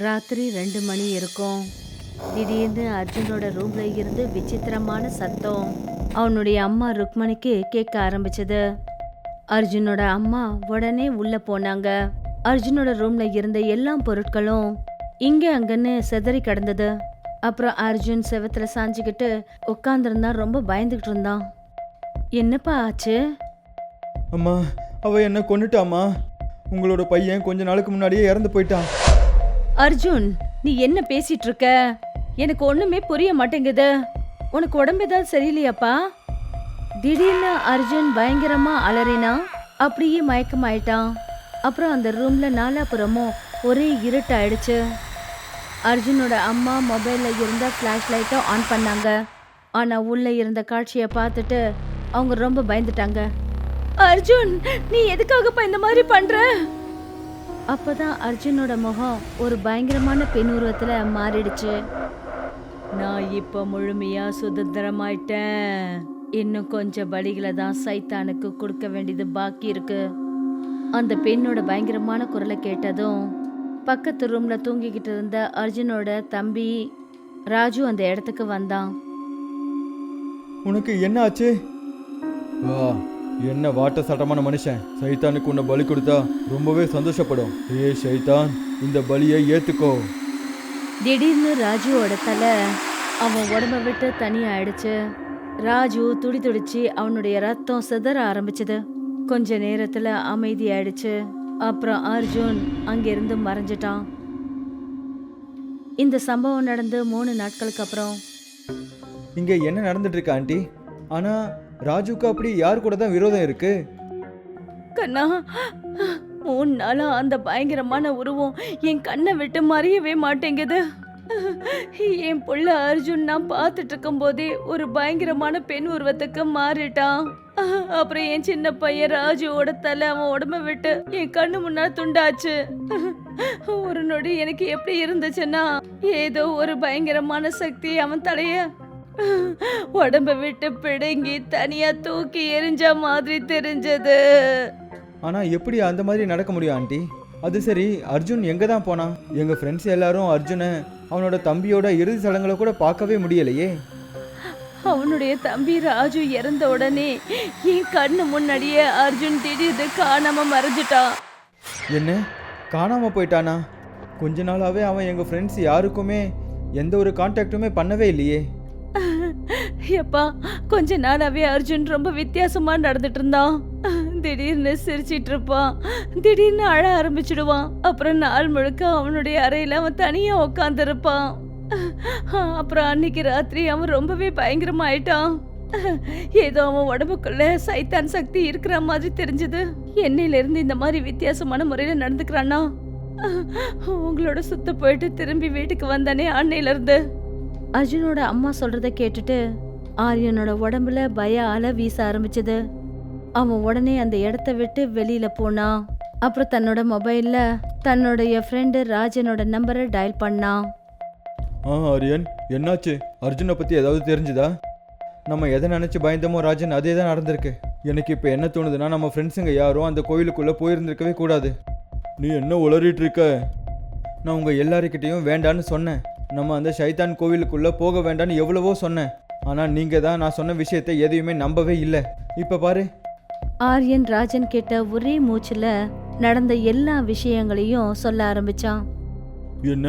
ராத்திரி 2 மணி இருக்கும். திடீர்னு அர்ஜுனோட ரூம்ல இருந்து விசித்திரமான சத்தம் அவனுடைய அம்மா ருக்மணிக்கு கேட்க ஆரம்பிச்சது. அர்ஜுனோட அம்மா உடனே உள்ள போனாங்க. அர்ஜுனோட ரூம்ல இருந்த எல்லா பொருட்களும் இங்க அங்கன்னு சிதறி கிடந்தது. அப்புறம் அர்ஜுன் செவத்துல சாஞ்சுக்கிட்டு உட்காந்துருந்தான். ரொம்ப பயந்துகிட்டு இருந்தான். என்னப்பா ஆச்சு? அம்மா, அவ என்ன கொன்னுட்டாம்மா. உங்களோட பையன் கொஞ்ச நாளுக்கு முன்னாடியே இறந்து போயிட்டான். அர்ஜுன், நீ என்ன பேசிட்டு இருக்க? எனக்கு ஒண்ணுமே புரிய மாட்டேங்குது. உனக்கு உடம்பு ஏதாவது சரியில்லையாப்பா? திடீர்னு அர்ஜுன் பயங்கரமா அலறினான். அப்படியே மயக்கமாயிட்டான். அப்புறம் அந்த ரூம்ல நாலாபுறமும் ஒரே இருட்டாயிடுச்சு. அர்ஜுனோட அம்மா மொபைல்ல இருந்த ஃபிளாஷ் லைட்டை ஆன் பண்ணாங்க. ஆனா உள்ள இருந்த காட்சியை பார்த்துட்டு அவங்க ரொம்ப பயந்துட்டாங்க. அர்ஜுன், நீ எதுக்காகப்பா இந்த மாதிரி பண்ற? அப்பதான் அர்ஜுனோட முகம் ஒரு பயங்கரமான பெண் உருவத்துல மாறிடுச்சு. நான் இப்ப முழுமையா சுதந்திரமாயிட்டேன். இன்னும் கொஞ்சம் பலிகளை தான் சைத்தானுக்கு கொடுக்க வேண்டியது பாக்கி இருக்கு. அந்த பெண்ணோட பயங்கரமான குரலை கேட்டதும் பக்கத்து ரூம்ல தூங்கிக்கிட்டு இருந்த அர்ஜுனோட தம்பி ராஜு அந்த இடத்துக்கு வந்தான். உனக்கு என்ன ஆச்சு? வா, என்ன வாட்ட சட்டமான மனுஷன். சைத்தானுக்கு உன்னை பலி கொடுத்தா ரொம்பவே சந்தோஷப்படும். ஏ சைத்தான், இந்த பலியை ஏத்துக்கோ. திடீர்னு ராஜுவோட தலை அவன் உடம்ப விட்டு தனியாயிடுச்சு. ராஜு துடி துடிச்சு அவனுடைய ரத்தம் சிதற ஆரம்பிச்சது. கொஞ்ச நேரத்துல அமைதியாயிடுச்சு. அப்புறம் அர்ஜுன் அங்கிருந்து மறைஞ்சிட்டான். இந்த சம்பவம் நடந்து 3 நாட்களுக்கு அப்புறம் இங்க என்ன நடந்துட்டு இருக்கு ஆண்டி? ஆனா ராஜுக்கு அப்படி யார் கூட தான் விரோதம் இருக்கு? கண்ணா, 3 நாளா அந்த பயங்கரமான உருவம் என் கண்ணை விட்டு மறையவே மாட்டேங்குது. என் புள்ள அர்ஜுன் நான் பார்த்துட்டு இருக்கும் போதே ஒரு பயங்கரமான பெண் உருவத்துக்கு மாறிட்டான். அப்புறம் என் சின்ன பையன் ராஜுவோட தலை அவன் உடம்ப விட்டு என் கண்ணு முன்னாடி துண்டாச்சு. ஒரு நொடி எனக்கு எப்படி இருந்துச்சுன்னா, ஏதோ ஒரு பயங்கரமான சக்தி அவன் தலைய உடம்ப விட்டு பிடுங்கி தனியா தூக்கி எரிஞ்ச மாதிரி தெரிஞ்சது. ஆனா எப்படி அந்த மாதிரி நடக்க முடியும் ஆண்டி? அது சரி, அர்ஜுன் எங்க தான் போனான்? எங்க ஃப்ரெண்ட்ஸ் எல்லாரும் அர்ஜுனை அவனோட தம்பியோட இறுதி சடங்குல கூட பார்க்கவே முடியலையே. அவனுடைய தம்பி ராஜு இறந்த உடனே என் கண்ணு முன்னாடியே அர்ஜுன் திடீர்னு காணாம மறைஞ்சிட்டான். என்ன, காணாம போயிட்டானா? கொஞ்ச நாளாவே அவன் எங்க ஃப்ரெண்ட்ஸ் யாருக்குமே எந்த ஒரு கான்டாக்டுமே பண்ணவே இல்லையே. எப்பா, கொஞ்ச நாளாவே அர்ஜுன் ரொம்ப வித்தியாசமா நடந்துட்டு இருந்தான். திடீர்னு சிரிச்சிட்டு இருப்பான், திடீர்னு அழ ஆரம்பிச்சிடுவான். அப்புறம் நாள் முழுக்க அவனுடைய அறையில அவன் தனியா உட்கார்ந்து இருப்பான். அப்புறம் அன்னைக்கு ராத்திரி அவன் ரொம்பவே பயங்கரமா ஆயிட்டான். ஏதோ அவன் உடம்புக்குள்ள சைத்தான் சக்தி இருக்கிற மாதிரி தெரிஞ்சது. என்னையில இருந்து இந்த மாதிரி வித்தியாசமான முறையில நடந்துக்கிறானா? உங்களோட சுத்த போயிட்டு திரும்பி வீட்டுக்கு வந்தானே அன்னையில இருந்து. அர்ஜுனோட அம்மா சொல்றத கேட்டுட்டு ஆரியனோட உடம்புல பய அலை வீச ஆரம்பிச்சது. அவன் உடனே அந்த இடத்த விட்டு வெளியில போனான். அப்புறம் தன்னோட மொபைல்ல தன்னுடைய ஃப்ரெண்டு ராஜனோட நம்பரை டயல் பண்ணான். ஆரியன், என்னாச்சு? அர்ஜுனை பத்தி ஏதாவது தெரிஞ்சுதா? நம்ம எதை நினைச்சு பயந்தோமோ ராஜன், அதே தான் நடந்திருக்கு. எனக்கு இப்போ என்ன தோணுதுன்னா, நம்ம ஃப்ரெண்ட்ஸுங்க யாரும் அந்த கோயிலுக்குள்ள போயிருந்திருக்கவே கூடாது. நீ என்ன உளறிட்டு இருக்க? நான் உங்க எல்லாருக்கிட்டையும் வேண்டான்னு சொன்னேன். நம்ம அந்த சைத்தான் கோவிலுக்குள்ள போக வேண்டான்னு எவ்வளவோ சொன்னேன். ஆனால் நீங்கள் தான் நான் சொன்ன விஷயத்தை எதையுமே நம்பவே இல்லை. இப்போ பாரு. ஆரியன் ராஜன் கிட்ட ஒரே மூச்சுல நடந்த எல்லா விஷயங்களையும் சொல்ல ஆரம்பிச்சான். என்ன,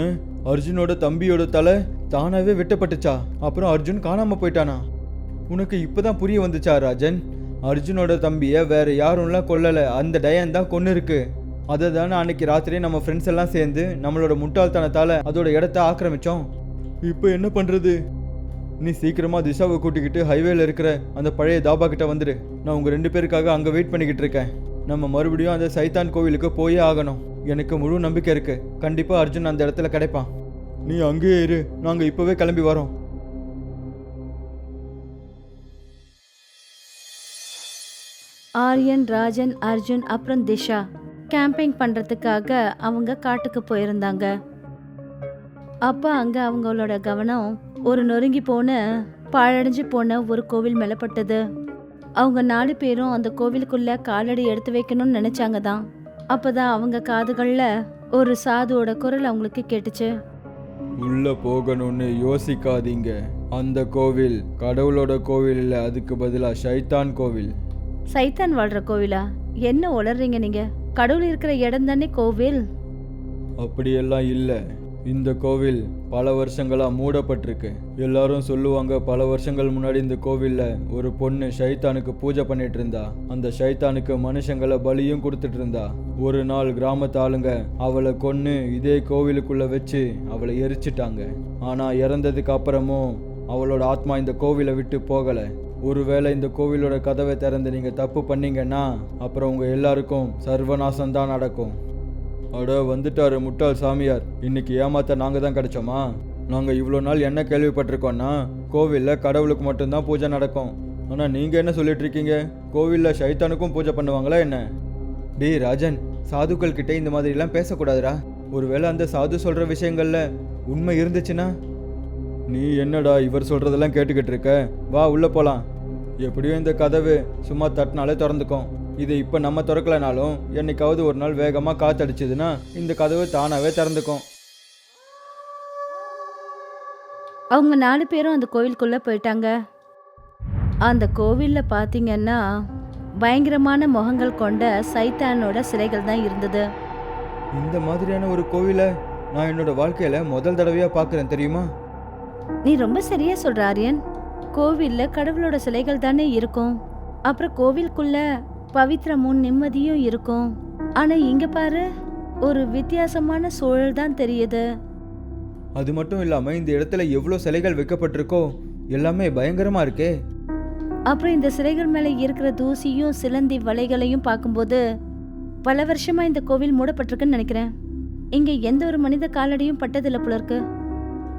அர்ஜுனோட தம்பியோட தலை தானாவே வெட்டப்பட்டுச்சா? அப்புறம் அர்ஜுன் காணாம போயிட்டானா? உனக்கு இப்பதான் புரிய வந்துச்சா ராஜன்? அர்ஜுனோட தம்பியை வேற யாரும்லாம் கொல்லலை, அந்த டயன் தான் கொன்னு இருக்கு. அதை தானே அன்னைக்கு ராத்திரி நம்ம ஃப்ரெண்ட்ஸ் எல்லாம் சேர்ந்து நம்மளோட முட்டாள்தனத்தால் அதோட இடத்த ஆக்கிரமிச்சோம். இப்போ என்ன பண்ணுறது? நீ சீக்கிரமாக திஷாவை கூட்டிக்கிட்டு ஹைவேல இருக்கிற அந்த பழைய தாபா கிட்ட வந்துடு. நான் உங்கள் 2 பேருக்காக அங்கே வெயிட் பண்ணிக்கிட்டு இருக்கேன். நம்ம மறுபடியும் அந்த சைத்தான் கோவிலுக்கு போயே ஆகணும். எனக்கு முழு நம்பிக்கை இருக்கு, கண்டிப்பாக அர்ஜுன் அந்த இடத்துல கிடைப்பான். நீ அங்கேயே இரு, நாங்கள் இப்போவே கிளம்பி வரோம். ஆரியன், ராஜன், அர்ஜுன் அப்புறம் திஷா கேம்பிங் பண்றதுக்காக அவங்க காட்டுக்கு போயிருந்தாங்க. அப்ப அங்க அவங்களோட கவனம் ஒரு நொறுங்கி போன பாழடைஞ்சு போன ஒரு கோவில் மேல பட்டது. அவங்க 4 பேரும் அந்த கோவிலுக்குள்ள காலடி எடுத்து வைக்கணும்னு நினைச்சாங்க தான். அப்பதான் அவங்க காதுகள்ல ஒரு சாதுவோட குரல் அவங்களுக்கு கேட்டுச்சு. உள்ள போகணும்னு யோசிக்காதீங்க. அந்த கோவில் கடவுளோட கோவில் இல்லை, அதுக்கு பதிலா ஷைத்தான் கோவில். சைத்தான் வாழ்ற கோவிலா? என்ன உளறீங்க நீங்க? கடவுள் இருக்கிற இடம் தானே கோவில். அப்படியெல்லாம் இல்லை. இந்த கோவில் பல வருஷங்களா மூடப்பட்டிருக்கு. எல்லாரும் சொல்லுவாங்க, பல வருஷங்கள் முன்னாடி இந்த கோவில்ல ஒரு பொண்ணு ஷைத்தானுக்கு பூஜை பண்ணிட்டு இருந்தா. அந்த ஷைத்தானுக்கு மனுஷங்களை பலியும் கொடுத்துட்டு இருந்தா. ஒரு நாள் கிராமத்து ஆளுங்க அவளை கொன்னு இதே கோவிலுக்குள்ள வச்சு அவளை எரிச்சிட்டாங்க. ஆனா இறந்ததுக்கு அப்புறமும் அவளோட ஆத்மா இந்த கோவிலை விட்டு போகல. ஒருவேளை இந்த கோவிலோட கதவை திறந்து நீங்க தப்பு பண்ணீங்கன்னா அப்புறம் உங்க எல்லாருக்கும் சர்வநாசம் தான் நடக்கும். அட வந்துட்டாரு முட்டாள் சாமியார். இன்னைக்கு ஏமாத்த நாங்கள் தான் கிடைச்சோமா? நாங்கள் இவ்வளோ நாள் என்ன கேள்விப்பட்டிருக்கோன்னா கோவிலில் கடவுளுக்கு மட்டும்தான் பூஜை நடக்கும். ஆனால் நீங்கள் என்ன சொல்லிட்டு இருக்கீங்க? கோவிலில் ஷைத்தானுக்கும் பூஜை பண்ணுவாங்களா என்ன? டேய் ராஜன், சாதுக்கள் கிட்டே இந்த மாதிரிலாம் பேசக்கூடாதுடா. ஒருவேளை அந்த சாது சொல்கிற விஷயங்களில் உண்மை இருந்துச்சுன்னா? நீ என்னடா இவர் சொல்கிறதெல்லாம் கேட்டுக்கிட்டு இருக்க? வா உள்ளே போகலாம். எப்படியும் இந்த கதவு சும்மா தட்டினாலே திறந்துக்கும். இது இப்போ நம்ம திறக்கலனாலும் என்னைக்காவது ஒரு நாள் வேகமாக காத்தடிச்சதுன்னா இந்த கதவு தானாகவே திறந்துக்கும். அவங்க 4 பேரும் அந்த கோவிலுக்குள்ள போயிட்டாங்க. அந்த கோவில்ல பாத்தீங்கன்னா பயங்கரமான முகங்கள் கொண்ட சைத்தானோட சிலைகள் தான் இருந்தது. இந்த மாதிரியான ஒரு கோவிலை நான் என்னோட வாழ்க்கையில முதல் தடவையாக பார்க்குறேன், தெரியுமா? நீ ரொம்ப சரியா சொல்ற ஆரியன். கோவில்ல கடவுளோட சிலைகள் தானே இருக்கும். அப்புறம் கோவிலுக்குள்ள பவித்திரமும் நிம்மதியும் இருக்கும். ஆனா இங்க பாரு, ஒரு வித்தியாசமான சூழல் தான் தெரியுது. அது மட்டும் இல்லாமல் இந்த இடத்துல எவ்வளோ சிலைகள் வைக்கப்பட்டிருக்கோ எல்லாமே பயங்கரமாக இருக்கே. அப்புறம் இந்த சிலைகள் மேல இருக்கிற தூசியும் சிலந்தி வலைகளையும் பார்க்கும்போது பல வருஷமா இந்த கோவில் மூடப்பட்டிருக்குன்னு நினைக்கிறேன். இங்க எந்த ஒரு மனித காலடியும் பட்டதில்லை போல இருக்கு.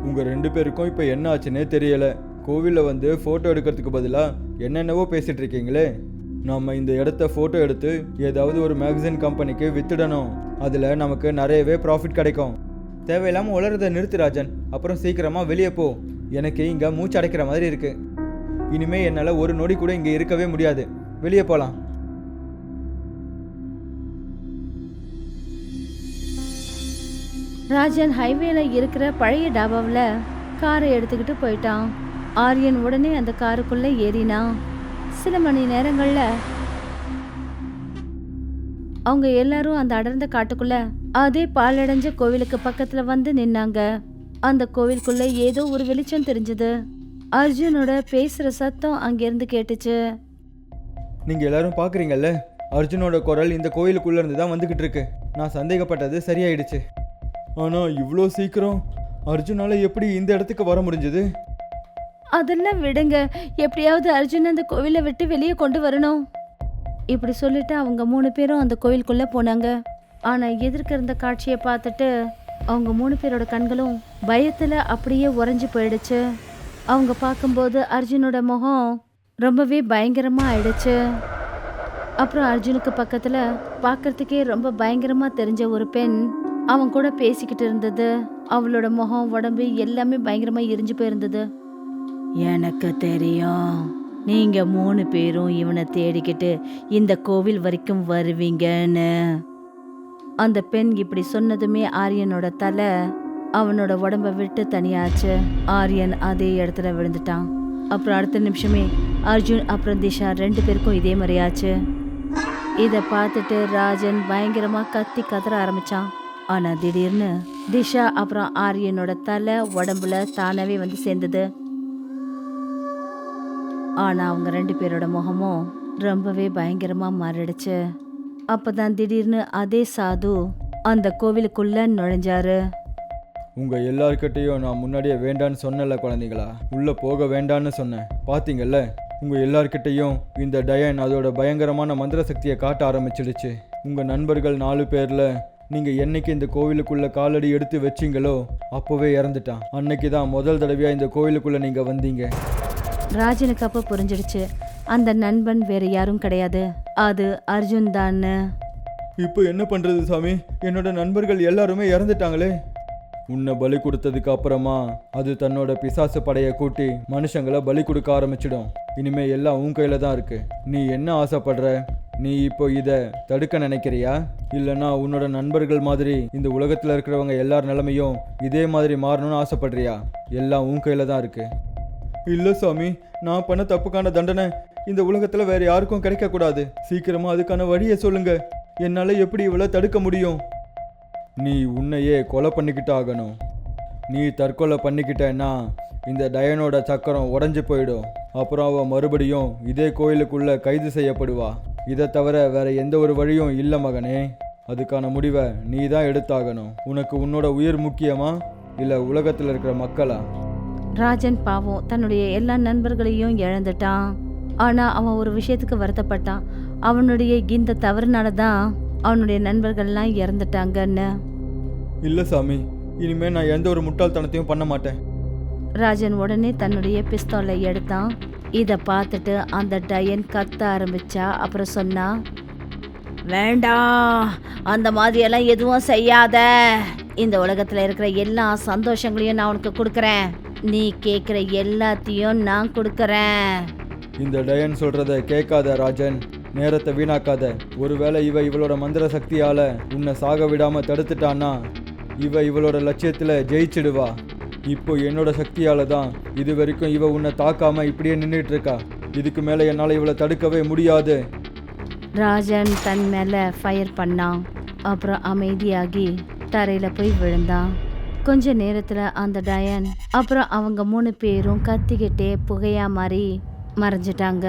உங்கள் 2 பேருக்கும் இப்போ என்ன ஆச்சுன்னே தெரியல. கோவிலில் வந்து ஃபோட்டோ எடுக்கிறதுக்கு பதிலாக என்னென்னவோ பேசிகிட்டு இருக்கீங்களே. நம்ம இந்த இடத்த ஃபோட்டோ எடுத்து ஏதாவது ஒரு மேகசின் கம்பெனிக்கு வித்துடணும். அதில் நமக்கு நிறையவே ப்ராஃபிட் கிடைக்கும். தேவையில்லாமல் உளறதை நிறுத்து ராஜன். அப்புறம் சீக்கிரமாக வெளியே போ. எனக்கு இங்கே மூச்சு அடைக்கிற மாதிரி இருக்கு. இனிமே என்னால் ஒரு நொடி கூட இங்கே இருக்கவே முடியாது. வெளியே போகலாம். ராஜன் ஹைவேல இருக்கிற பழைய டாபாவில் காரை எடுத்துக்கிட்டு போயிட்டான். ஆரியன் உடனே அந்த காருக்குள்ள ஏறினான். சில மணி நேரங்கள்ல அவங்க எல்லாரும் அந்த அடர்ந்த காட்டுக்குள்ள அதே பாலடைஞ்ச கோவிலுக்கு பக்கத்துல வந்து நின்னாங்க. அந்த கோவிலுக்குள்ள ஏதோ ஒரு வெளிச்சம் தெரிஞ்சது. அர்ஜுனோட பேசுற சத்தம் அங்கிருந்து கேட்டுச்சு. நீங்க எல்லாரும் பாக்குறீங்கல்ல, அர்ஜுனோட குரல் இந்த கோயிலுக்குள்ள இருந்து தான் வந்துகிட்டு இருக்கு. நான் சந்தேகப்பட்டது சரியாயிடுச்சு. ஆனா இவ்வளோ சீக்கிரம் அர்ஜுனால எப்படி இந்த இடத்துக்கு வர முடிஞ்சது? அதெல்லாம் விடுங்க, எப்படியாவது அர்ஜுன் அந்த கோவிலை விட்டு வெளியே கொண்டு வரணும். இப்படி சொல்லிட்டு அவங்க 3 பேரும் அந்த கோயிலுக்குள்ள போனாங்க. ஆனா எதிர்க்க இருந்த காட்சியை பார்த்துட்டு அவங்க 3 பேரோட கண்களும் பயத்துல அப்படியே உறைஞ்சு போயிடுச்சு. அவங்க பார்க்கும்போது அர்ஜுனோட முகம் ரொம்பவே பயங்கரமா ஆயிடுச்சு. அப்புறம் அர்ஜுனுக்கு பக்கத்துல பார்க்கறதுக்கே ரொம்ப பயங்கரமா தெரிஞ்ச ஒரு பெண் அவன் கூட பேசிக்கிட்டு இருந்தது. அவளோட முகம் உடம்பு எல்லாமே பயங்கரமா எரிஞ்சு போயிருந்தது. எனக்கு தெரியும், நீங்க 3 பேரும் இவனை தேடிக்கிட்டு இந்த கோவில் வரைக்கும் வருவீங்கன்னு. அந்த பெண் இப்படி சொன்னதுமே ஆரியனோட தலை அவனோட உடம்ப விட்டு தனியாச்சு. ஆரியன் அதே இடத்துல விழுந்துட்டான். அப்புறம் அடுத்த நிமிஷமே அர்ஜுன் அப்புறம் திஷா 2 பேருக்கும் இதே மாதிரி ஆச்சு. இதை பார்த்துட்டு ராஜன் பயங்கரமா கத்தி கதற ஆரம்பிச்சான். ஆனா திடீர்னு திஷா அப்புறம் ஆரியனோட தலை உடம்புல தானாவே வந்து சேர்ந்தது. ஆனா அவங்க 2 பேரோட முகமும் ரொம்பவே பயங்கரமா மாறிடுச்சு. அப்பதான் திடீர்னு அதே சாது அந்த கோவிலுக்குள்ள நுழைஞ்சாரு. உங்க எல்லார்கிட்டையும் நான் முன்னாடியே வேண்டான்னு சொன்னல குழந்தைங்களா, உள்ள போக வேண்டான்னு சொன்னேன். பாத்தீங்கல்ல, உங்க எல்லார்கிட்டையும் இந்த டயன் அதோட பயங்கரமான மந்திர சக்தியை காட்ட ஆரம்பிச்சிடுச்சு. உங்க நண்பர்கள் 4 பேர்ல நீங்க என்னைக்கு இந்த கோவிலுக்குள்ள காலடி எடுத்து வச்சிங்களோ அப்போவே இறந்துட்டான். அன்னைக்கு தான் முதல் தடவையா இந்த கோவிலுக்குள்ள நீங்க வந்தீங்க. ராஜனுக்கு அப்போ புரிஞ்சிடுச்சு, அந்த நண்பன் வேற யாரும் கிடையாது, அது அர்ஜுன் தான். இப்போ என்ன பண்றது சாமி? என்னோட நண்பர்கள் எல்லாருமே இறந்துட்டாங்களே. உன்னை பலி கொடுத்ததுக்கு அப்புறமா அது தன்னோட பிசாசு படையை கூட்டி மனுஷங்களை பலி கொடுக்க ஆரம்பிச்சிடும். இனிமே எல்லாம் உன் கையில தான் இருக்கு. நீ என்ன ஆசைப்படுற? நீ இப்போ இதை தடுக்க நினைக்கிறியா, இல்லைன்னா உன்னோட நண்பர்கள் மாதிரி இந்த உலகத்தில் இருக்கிறவங்க எல்லார் நிலைமையும் இதே மாதிரி மாறணும்னு ஆசைப்படுறியா? எல்லாம் உன் கையில் தான் இருக்கு. இல்லை சாமி, நான் பண்ண தப்புக்கான தண்டனை இந்த உலகத்தில் வேற யாருக்கும் கிடைக்கக்கூடாது. சீக்கிரமா அதுக்கான வழியை சொல்லுங்க. என்னால் எப்படி இவ்வளோ தடுக்க முடியும்? நீ உன்னையே கொலை பண்ணிக்கிட்டு ஆகணும். நீ தற்கொலை பண்ணிக்கிட்டேன்னா இந்த டயனோட சக்கரம் உடஞ்சி போயிடும். அப்புறம் அவள் மறுபடியும் இதே கோயிலுக்குள்ள கைது செய்யப்படுவா. இதை தவிர வேற எந்த ஒரு வழியும் இல்லை மகனே. அதுக்கான முடிவை நீ தான் எடுத்தாகணும். உனக்கு உன்னோட உயிர் முக்கியமா, இல்லை உலகத்தில் இருக்கிற மக்களா? ராஜன் பாவம் தன்னுடைய எல்லா நண்பர்களையும் இழந்துட்டான். ஆனா அவன் ஒரு விஷயத்துக்கு வருத்தப்பட்டான். அவனுடைய இந்த தவறுனால தான் அவனுடைய நண்பர்கள்லாம் இறந்துட்டாங்கன்னு. இல்லை சாமி, இனிமேல் நான் எந்த ஒரு முட்டாள்தனத்தையும் பண்ண மாட்டேன். ராஜன் உடனே தன்னுடைய பிஸ்தோலை எடுத்தான். இதை பார்த்துட்டு அந்த டயன் கத்த ஆரம்பிச்சா. அப்புறம் சொன்னா, வேண்டாம், அந்த மாதிரியெல்லாம் எதுவும் செய்யாத. இந்த உலகத்தில் இருக்கிற எல்லா சந்தோஷங்களையும் நான் உனக்கு கொடுக்குறேன். நீ கேட்குற எல்லாத்தையும் நான் கொடுக்குறேன். இந்த டயன் சொல்றத கேட்காத ராஜன், நேரத்தை வீணாக்காத. ஒருவேளை இவளோட மந்திர சக்தியால உன்னை சாக விடாம தடுத்துட்டான்னா இவளோட லட்சியத்துல ஜெயிச்சிடுவா. இப்போ என்னோட சக்தியால தான் இது வரைக்கும் உன்னை தாக்காம இப்படியே நின்றுட்டு இருக்கா. இதுக்கு மேல என்னால இவளை தடுக்கவே முடியாது. ராஜன் தன் மேலே ஃபயர் பண்ணான். அப்புறம் அமைதியாகி தரையில் போய் விழுந்தான். கொஞ்ச நேரத்தில் அந்த டயன் அப்புறம் அவங்க 3 பேரும் கத்திக்கிட்டே புகையா மாதிரி மறைஞ்சிட்டாங்க.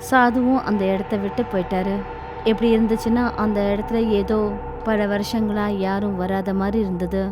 சாதுவும் அந்த இடத்த விட்டு போயிட்டாரு. எப்படி இருந்துச்சுன்னா அந்த இடத்துல ஏதோ பல வருஷங்களா யாரும் வராத மாதிரி இருந்தது.